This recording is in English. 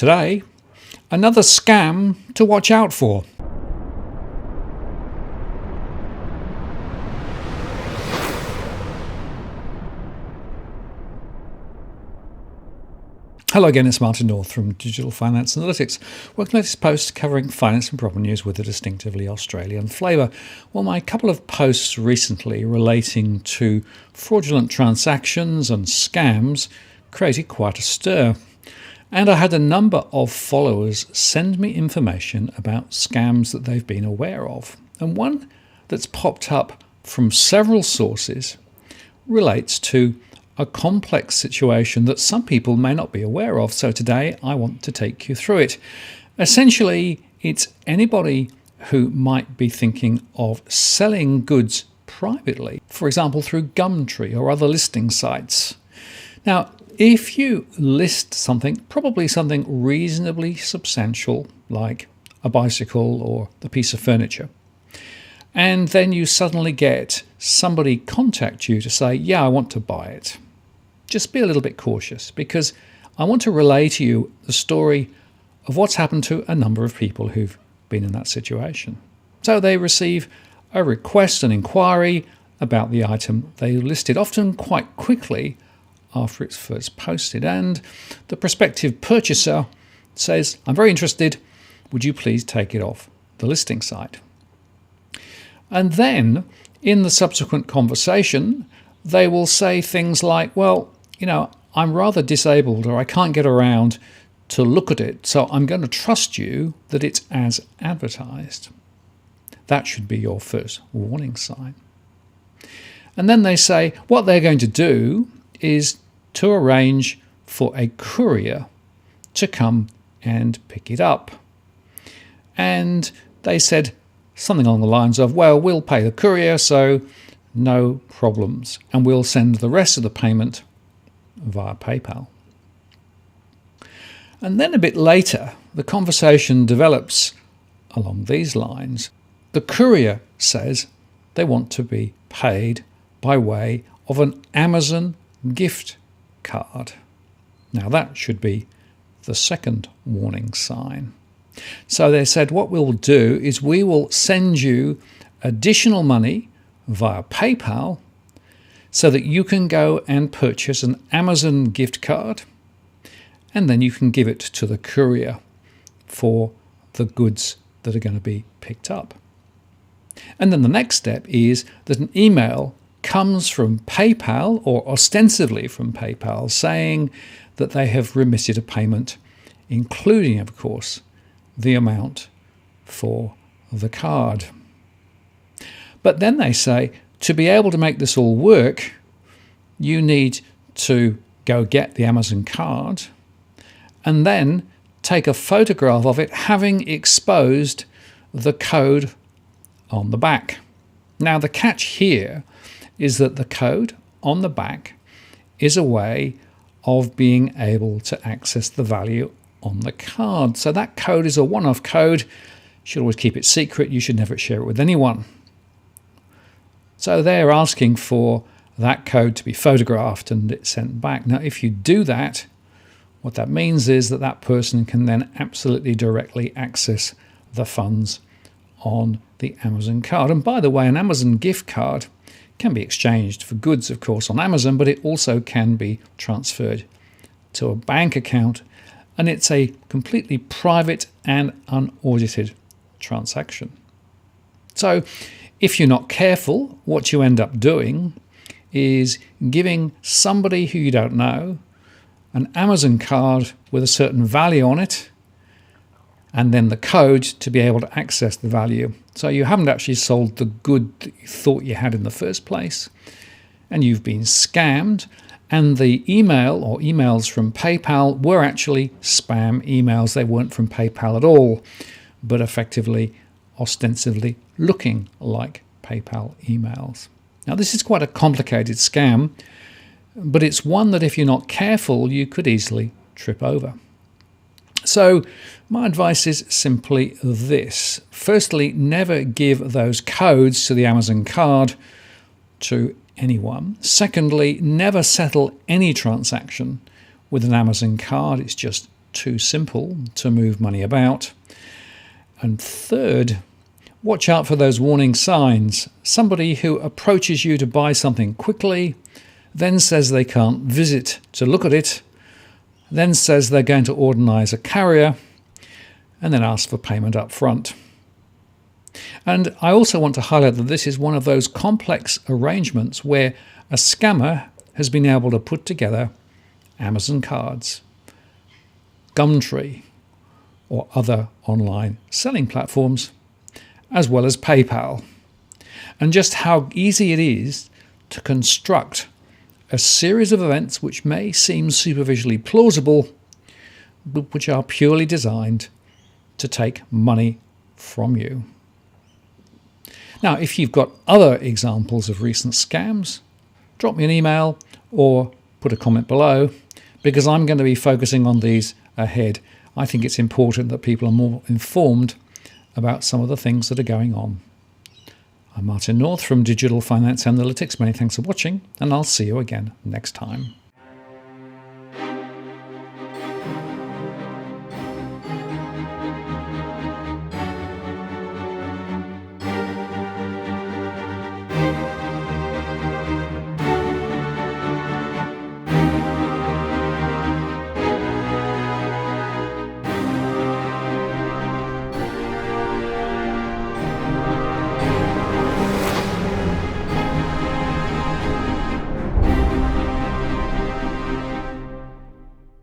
Today, another scam to watch out for. Hello again, it's Martin North from Digital Finance Analytics. Welcome to this post covering finance and property news with a distinctively Australian flavour. Well, my couple of posts recently relating to fraudulent transactions and scams created quite a stir. And I had a number of followers send me information about scams that they've been aware of. And one that's popped up from several sources relates to a complex situation that some people may not be aware of. So today I want to take you through it. Essentially, it's anybody who might be thinking of selling goods privately, for example, through Gumtree or other listing sites. Now, if you list something, probably something reasonably substantial, like a bicycle or a piece of furniture, and then you suddenly get somebody contact you to say, yeah, I want to buy it. Just be a little bit cautious, because I want to relay to you the story of what's happened to a number of people who've been in that situation. So they receive a request, an inquiry about the item they listed, often quite quickly after it's first posted, and the prospective purchaser says, I'm very interested, would you please take it off the listing site? And then in the subsequent conversation, they will say things like, well, I'm rather disabled, or I can't get around to look at it, so I'm going to trust you that it's as advertised. That should be your first warning sign. And then they say what they're going to do is to arrange for a courier to come and pick it up. And they said something along the lines of, well, we'll pay the courier, so no problems, and we'll send the rest of the payment via PayPal. And then a bit later, the conversation develops along these lines. The courier says they want to be paid by way of an Amazon gift card. Now that should be the second warning sign. So they said, what we'll do is we will send you additional money via PayPal so that you can go and purchase an Amazon gift card, and then you can give it to the courier for the goods that are going to be picked up. And then the next step is that an email comes from PayPal, or ostensibly from PayPal, saying that they have remitted a payment, including, of course, the amount for the card. But then they say, to be able to make this all work, you need to go get the Amazon card and then take a photograph of it, having exposed the code on the back. Now, the catch here is that the code on the back is a way of being able to access the value on the card. So that code is a one-off code. You should always keep it secret. You should never share it with anyone. So they're asking for that code to be photographed and it's sent back. Now, if you do that, what that means is that that person can then absolutely directly access the funds on the Amazon card. And by the way, an Amazon gift card can be exchanged for goods, of course, on Amazon, but it also can be transferred to a bank account, and it's a completely private and unaudited transaction. So if you're not careful, what you end up doing is giving somebody who you don't know an Amazon card with a certain value on it, and then the code to be able to access the value. So you haven't actually sold the good that you thought you had in the first place, and you've been scammed, and the email or emails from PayPal were actually spam emails. They weren't from PayPal at all, but effectively, ostensibly looking like PayPal emails. Now, this is quite a complicated scam, but it's one that if you're not careful, you could easily trip over. So my advice is simply this. Firstly, never give those codes to the Amazon card to anyone. Secondly, never settle any transaction with an Amazon card. It's just too simple to move money about. And third, watch out for those warning signs. Somebody who approaches you to buy something quickly, then says they can't visit to look at it, then says they're going to organise a carrier, and then ask for payment up front. And I also want to highlight that this is one of those complex arrangements where a scammer has been able to put together Amazon cards, Gumtree, or other online selling platforms, as well as PayPal. And just how easy it is to construct a series of events which may seem superficially plausible, but which are purely designed to take money from you. Now, if you've got other examples of recent scams, drop me an email or put a comment below, because I'm going to be focusing on these ahead. I think it's important that people are more informed about some of the things that are going on. I'm Martin North from Digital Finance Analytics. Many thanks for watching, and I'll see you again next time.